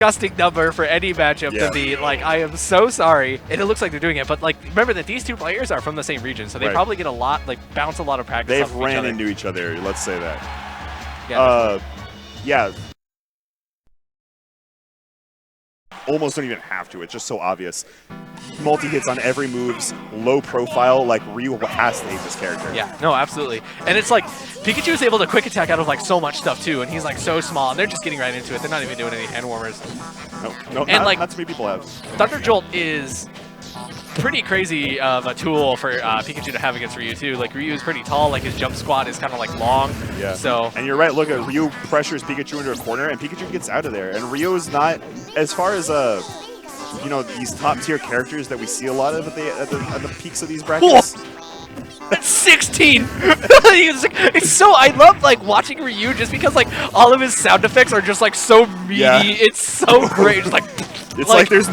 disgusting number for any matchup to be. Like, I am so sorry. And it looks like they're doing it, but like, remember that these two players are from the same region, so they probably get a lot, like, bounce a lot of practice. They've ran into each other. Let's say that. Yeah. Yeah. Almost don't even have to. It's just so obvious. Multi-hits on every moves, low profile, like Ryu has to hate this character. Yeah, no, absolutely. And it's like, Pikachu is able to quick attack out of like so much stuff too, and he's like so small, and they're just getting right into it. They're not even doing any hand warmers. No, and not too many people have. Thunder Jolt is pretty crazy of a tool for Pikachu to have against Ryu too. Like, Ryu is pretty tall, like his jump squat is kind of like long. Yeah. So. And you're right, look at Ryu pressures Pikachu into a corner, and Pikachu gets out of there. And Ryu is not, as far as you know, these top tier characters that we see a lot of at the peaks of these brackets. That's 16! It's so, I love like watching Ryu just because like all of his sound effects are just like so meaty. Yeah. It's so great. Just like it's like there's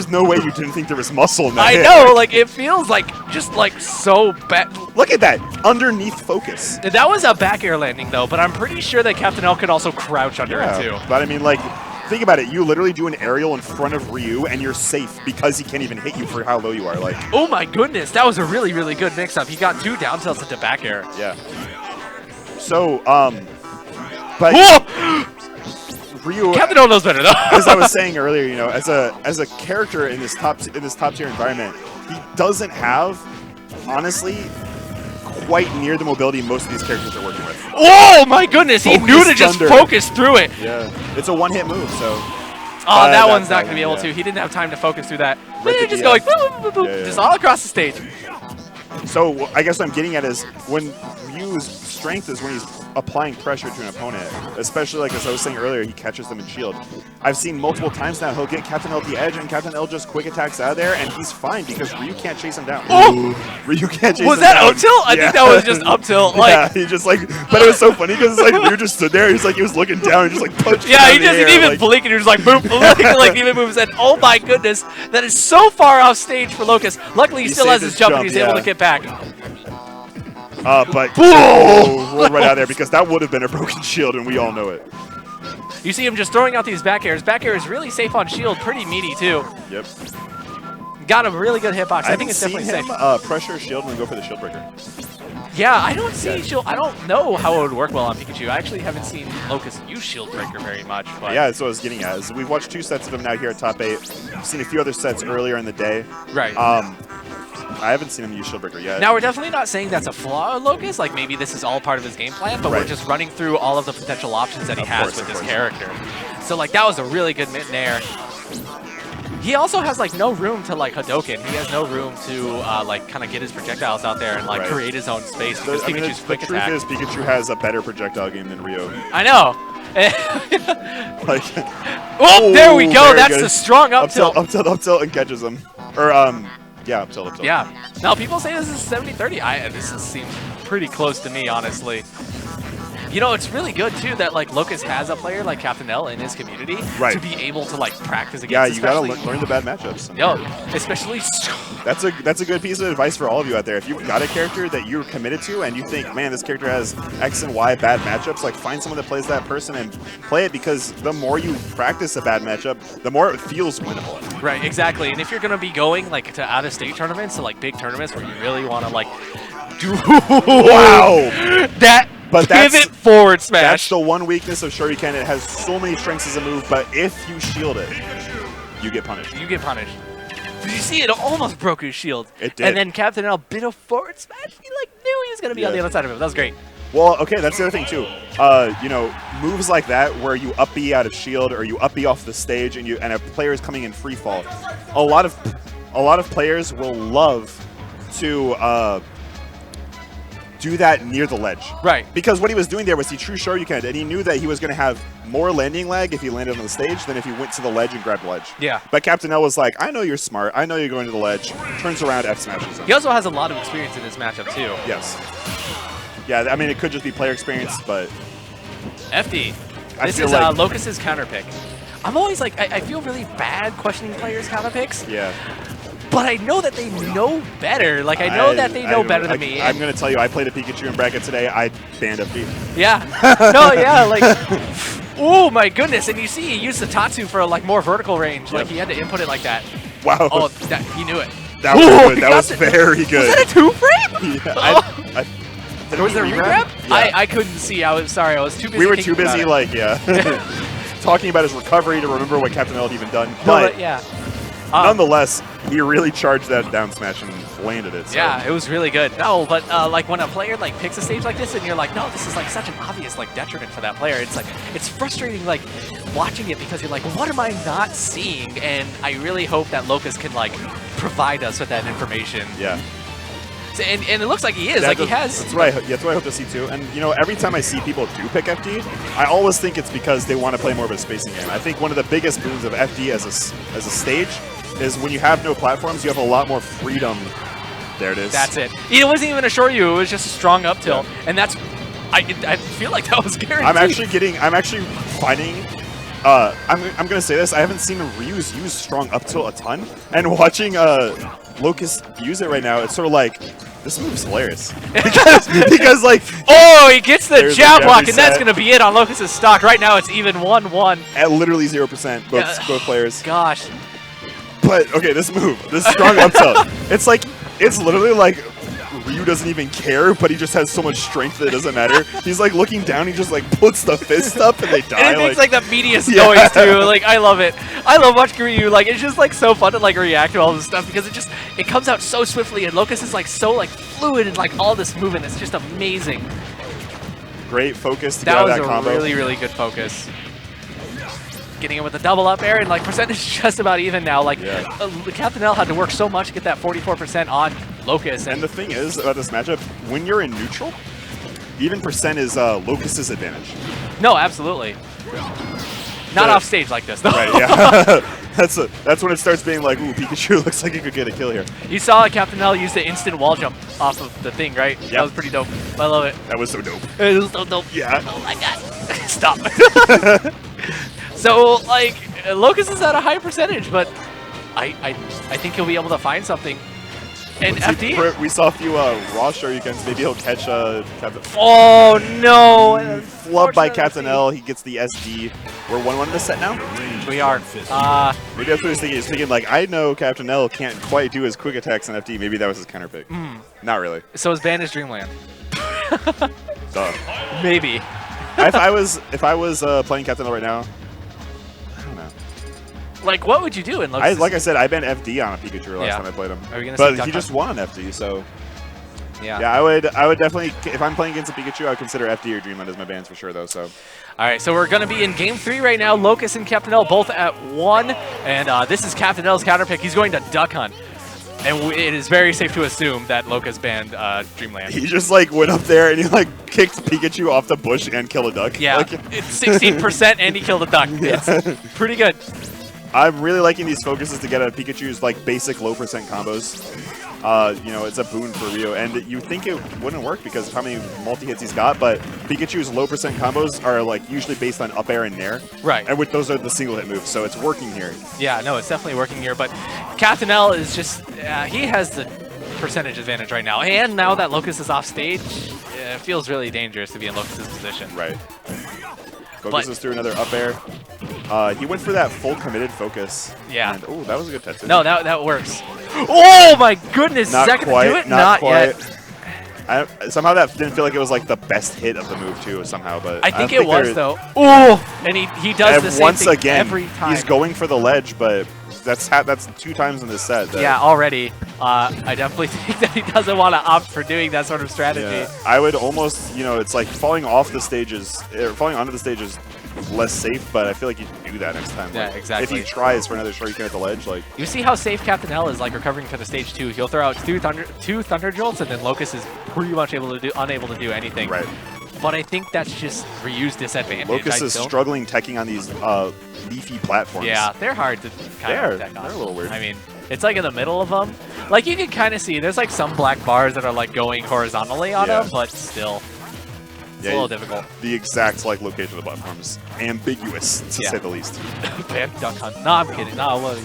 no way you didn't think there was muscle in that I hit. know, like it feels like just like so bad. Look at that underneath focus. That was a back air landing though, but I'm pretty sure that Captain L could also crouch under it too. But I mean, like, think about it. You literally do an aerial in front of Ryu, and you're safe because he can't even hit you for how low you are. Like, oh my goodness, that was a really, really good mix-up. He got 2 down tilts into back air. Yeah. So, but Ryu, Captain L knows better though. as I was saying earlier, you know, as a character in this top tier environment, he doesn't have, honestly, quite near the mobility most of these characters are working with. Oh my goodness, he knew to just focus through it. Yeah, it's a one-hit move, so. Oh, that one's not going to be able to. He didn't have time to focus through that. They're just going boop, boop, boop, just all across the stage. So I guess what I'm getting at is when Ryu's strength is when he's applying pressure to an opponent, especially like as I was saying earlier, he catches them in shield. I've seen multiple times now he'll get Captain L at the edge and Captain L just quick attacks out of there and he's fine because Ryu can't chase him down. Oh! Ryu can't chase him down. Was that up tilt? I think that was just up tilt. Like, yeah, he just like, but it was so funny because it's like Ryu just stood there, he's like, he was looking down and just like punched yeah, he down the didn't air, even like, blink and he was like boop, like even moves and oh my goodness, that is so far off stage for Locus. Luckily he still has his jump and he's able to get back. But rolled right out of there because that would have been a broken shield and we all know it. You see him just throwing out these back airs. Back air is really safe on shield, pretty meaty too. Yep. Got a really good hitbox. I think it's definitely safe. Pressure shield and then go for the shield breaker. Yeah, I don't see shield. I don't know how it would work well on Pikachu. I actually haven't seen Locus use Shield Breaker very much. But yeah, that's what I was getting at. Is we've watched 2 sets of him now here at top 8. We've seen a few other sets earlier in the day. Right. I haven't seen him use Shield Breaker yet. Now, we're definitely not saying that's a flaw of Locus. Like, maybe this is all part of his game plan, but we're just running through all of the potential options that he has with this character. So, like, that was a really good mid-nair. He also has, like, no room to, like, Hadoken. He has no room to, like, kind of get his projectiles out there and, like, create his own space because Pikachu's quick attack. The truth is, Pikachu has a better projectile game than Ryu. I know. Like, oh, there we go. That's the strong up tilt. Up tilt, and catches him. Or, yeah, up tilt. Yeah. Now, people say this is 70-30. This seems pretty close to me, honestly. You know, it's really good, too, that, like, Locus has a player like Captain L in his community to be able to, like, practice against. Yeah, you gotta learn the bad matchups. Yo, especially... That's a good piece of advice for all of you out there. If you've got a character that you're committed to and you think, man, this character has X and Y bad matchups, like, find someone that plays that person and play it because the more you practice a bad matchup, the more it feels winnable. Right, exactly. And if you're going to be going, like, to out-of-state tournaments, to, like, big tournaments where you really want to, like, do... Wow! But pivot forward smash. That's the one weakness of Shoryuken. It has so many strengths as a move, but if you shield it, you get punished. You get punished. Did you see it? Almost broke his shield. It did. And then Captain L bit a forward smash. He like knew he was going to be on the other side of him. That was great. Well, okay, that's the other thing too. You know, moves like that where you up B out of shield or you up B off the stage and a player is coming in free fall. A lot of players will love to do that near the ledge. Right. Because what he was doing there was he true Shoryuken, and he knew that he was going to have more landing lag if he landed on the stage than if he went to the ledge and grabbed the ledge. Yeah. But Captain L was like, I know you're smart. I know you're going to the ledge. Turns around, F smashes him. He also has a lot of experience in this matchup, too. Yes. Yeah, I mean, it could just be player experience, but... FD. This is like Locus's counter pick. I'm always like, I feel really bad questioning players' counter picks. Yeah. But I know that they know better. Like, I know that they know better than me. I'm going to tell you, I played a Pikachu in bracket today. I banned FD. Yeah. No, yeah, like... Oh my goodness! And you see, he used the Tatsu for like more vertical range. Like he had to input it like that. Wow. Oh, he knew it. That was good. That was very good. Was that a 2-frame? Yeah. Was there a regrab? Yeah. I couldn't see. I was sorry. I was too busy. We were too busy, like, talking about his recovery to remember what Captain L had even done. But yeah. Nonetheless, he really charged that down smash and landed it. So. Yeah, it was really good. No, but like when a player like picks a stage like this and you're like, no, this is like such an obvious like detriment for that player. It's like it's frustrating like watching it because you're like, what am I not seeing? And I really hope that Locus can like provide us with that information. Yeah. And it looks like he is. Like he has. That's what I hope to see too. And you know, every time I see people do pick FD, I always think it's because they want to play more of a spacing game. I think one of the biggest boons of FD as a stage is when you have no platforms, you have a lot more freedom. There it is. That's it. It wasn't even a short U. It was just a strong up tilt, and that's. I feel like that was guaranteed. I'm actually finding. I'm gonna say this. I haven't seen Ryu's use strong up tilt a ton, and watching Locus use it right now, it's sort of like this move's hilarious because like he gets the jab block, and that's gonna be it on Locus's stock. Right now, it's even 1-1 at literally 0%. Both players. Gosh. But okay, this strong up tilt. It's literally like Ryu doesn't even care, but he just has so much strength that it doesn't matter. He's like looking down, he just like puts the fist up and they die. And it makes like the meatiest noise too. Like I love it. I love watching Ryu. Like it's just like so fun to like react to all this stuff because it comes out so swiftly and Locus is like so like fluid and like all this movement. It's just amazing. Great focus to get out of that combo. That was a really good focus. Getting it with a double up air and like percentage just about even now. Like Captain L had to work so much to get that 44% on Locus. And the thing is about this matchup, when you're in neutral, even percent is Locus's advantage. No, absolutely. Not off stage like this, though. Right, yeah. That's when it starts being like, ooh, Pikachu looks like he could get a kill here. You saw Captain L use the instant wall jump off of the thing, right? Yep. That was pretty dope. I love it. That was so dope. It was so dope. Yeah. Oh my god. Stop. So, like, Locus is at a high percentage, but I think he'll be able to find something. And FD. We saw a few raw Shoryukens. Maybe he'll catch Captain. Oh no! Flubbed by Captain L. He gets the SD. We're 1-1 in the set now. We are. Maybe that's what he's thinking. He's thinking like, I know Captain L can't quite do his quick attacks on FD. Maybe that was his counter pick. Not really. So his ban is Dreamland. Duh. Maybe. If I was playing Captain L right now. Like, what would you do in Locus? Like I said, I banned FD on a Pikachu last time I played him. Are we gonna but he just won on FD, so... Yeah, I would definitely, if I'm playing against a Pikachu, I would consider FD or Dreamland as my bans for sure, though, so... Alright, so we're going to be in Game 3 right now. Locus and Captain L both at 1, and this is Captain L's counter pick. He's going to Duck Hunt. And it is very safe to assume that Locus banned Dreamland. He just, like, went up there and he, like, kicked Pikachu off the bush and killed a duck. Yeah, like, it's 16% and he killed a duck. Yeah. It's pretty good. I'm really liking these focuses to get out of Pikachu's like basic low percent combos. You know, it's a boon for Rio, and you think it wouldn't work because of how many multi-hits he's got, but Pikachu's low percent combos are like usually based on up air and nair. Right. And those are the single hit moves, so it's working here. Yeah, no, it's definitely working here, but Captain L is just, he has the percentage advantage right now, and now that Locus is off stage, it feels really dangerous to be in Locus's position. Right. Focuses through another up air. He went for that full committed focus. Yeah. And, oh, that was a good Tetsu. No, that works. Oh my goodness! Not Second quite. to do it? Not quite. Yet. Somehow that didn't feel like it was like the best hit of the move too. Somehow, but I think it was though. Oh, and he does the same once thing again, every time. He's going for the ledge, but that's 2 times in this set. Yeah, already. I definitely think that he doesn't want to opt for doing that sort of strategy. Yeah. I would almost, you know, it's like falling off the stages, falling onto the stages. Less safe, but I feel like you can do that next time. Yeah, like, exactly. If he tries for another Shoryuken at the ledge, like... You see how safe Captain L is, like, recovering for the stage 2. He'll throw out two Thunder Jolts, and then Locus is pretty much unable to do anything. Right. But I think that's just Ryu's disadvantage. Locus is struggling teching on these leafy platforms. Yeah, they're hard to kind of tech on. They're a little weird. I mean, it's like in the middle of them. Like, you can kind of see, there's like some black bars that are like going horizontally on them, but still. It's a little difficult. The exact like location of the platform is ambiguous, to say the least. Duck Hunt. No, I'm kidding. No,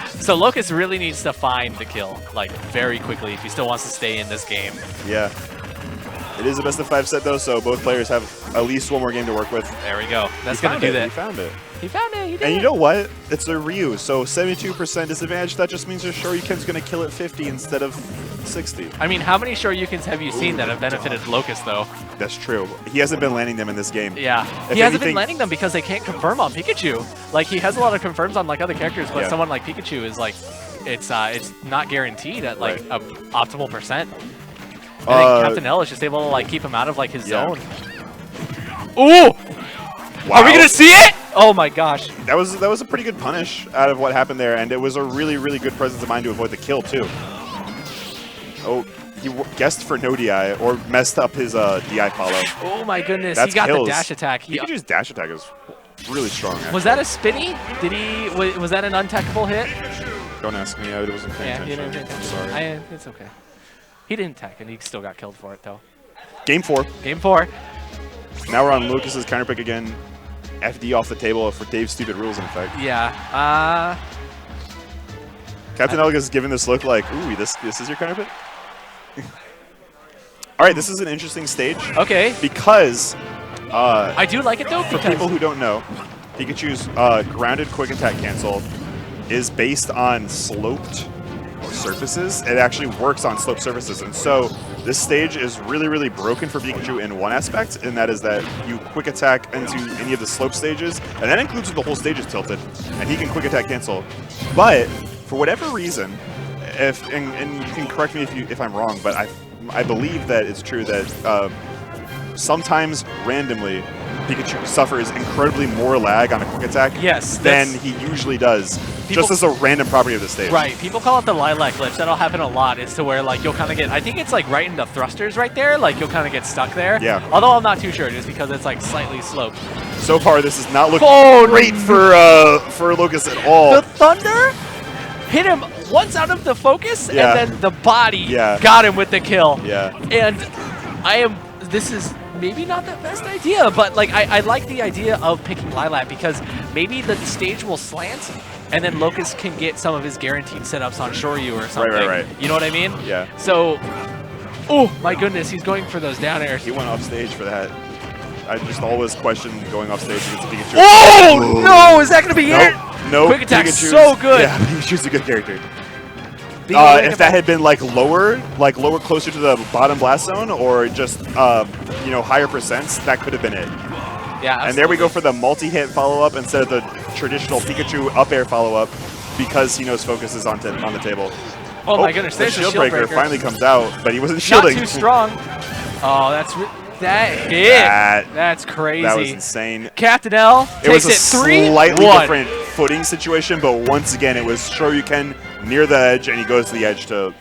so Locus really needs to find the kill, like, very quickly if he still wants to stay in this game. Yeah. It is a best of 5 set though, so both players have at least one more game to work with. There we go. That's going to do that. He found it. He found it. He did. And you know what? It's a Ryu, so 72% disadvantage. That just means your Shoryuken's going to kill at 50 instead of 60. I mean, how many Shoryukens have you seen that have benefited Locus, though? That's true. He hasn't been landing them in this game. Yeah. He hasn't been landing them because they can't confirm on Pikachu. Like, he has a lot of confirms on, like, other characters, but someone like Pikachu is, like, it's not guaranteed at, like, a optimal percent. I think Captain L is just able to, like, keep him out of, like, his zone. Ooh! Wow. Are we going to see it? Oh my gosh. That was a pretty good punish out of what happened there, and it was a really, really good presence of mind to avoid the kill, too. Oh, he guessed for no DI, or messed up his DI follow. Oh my goodness, That's he got kills. the dash attack. Pikachu's dash attack is really strong, actually. Was that a spinny? Did he, was that an untechable hit? Don't ask me, I wasn't paying attention. You didn't pay attention. I'm sorry. It's okay. He didn't tech, and he still got killed for it, though. Game 4. Game 4. Now we're on Lucas's counter pick again. FD off the table for Dave's stupid rules, in effect. Yeah. Captain Elga is giving this look like, ooh, this is your counter pick? All right, this is an interesting stage. Okay. Because I do like it, though, for people who don't know, Pikachu's grounded quick attack cancel is based on sloped surfaces. It actually works on sloped surfaces, and so this stage is really, really broken for Pikachu in one aspect, and that is that you quick attack into any of the slope stages, and that includes when the whole stage is tilted, and he can quick attack cancel. But for whatever reason, and you can correct me if I'm wrong, but I believe that it's true that sometimes randomly Pikachu suffers incredibly more lag on a quick attack than he usually does, just as a random property of the stage. Right. People call it the lilac glitch. That'll happen a lot. It's to where, like, you'll kind of get, I think it's, like, right into thrusters right there. Like, you'll kind of get stuck there. Yeah. Although I'm not too sure, just because it's, like, slightly sloped. So far, this is not looking great for Locus at all. The Thunder hit him once out of the focus, and then the body got him with the kill. Yeah. And this is maybe not the best idea, but like I like the idea of picking Lilac because maybe the stage will slant and then Locus can get some of his guaranteed setups on Shoryu or something. Right. You know what I mean? Yeah. So, oh my goodness, he's going for those down airs. He went off stage for that. I just always question going off stage against Pikachu. Oh no! Is that going to be it? No. Quick attack's so good. Yeah, Pikachu's a good character. If that had been like lower closer to the bottom blast zone, or just higher percents, that could have been it. Yeah, absolutely. And there we go for the multi-hit follow-up instead of the traditional Pikachu up air follow-up, because he knows focus is on the table. Oh my goodness! The There's shield a shield breaker finally comes out, but he wasn't Not shielding. too strong. Oh, that hit. That's crazy. That was insane. Captain L takes it 3-1. It was a slightly different footing situation, but once again, it was Shoryuken near the edge, and he goes to the edge to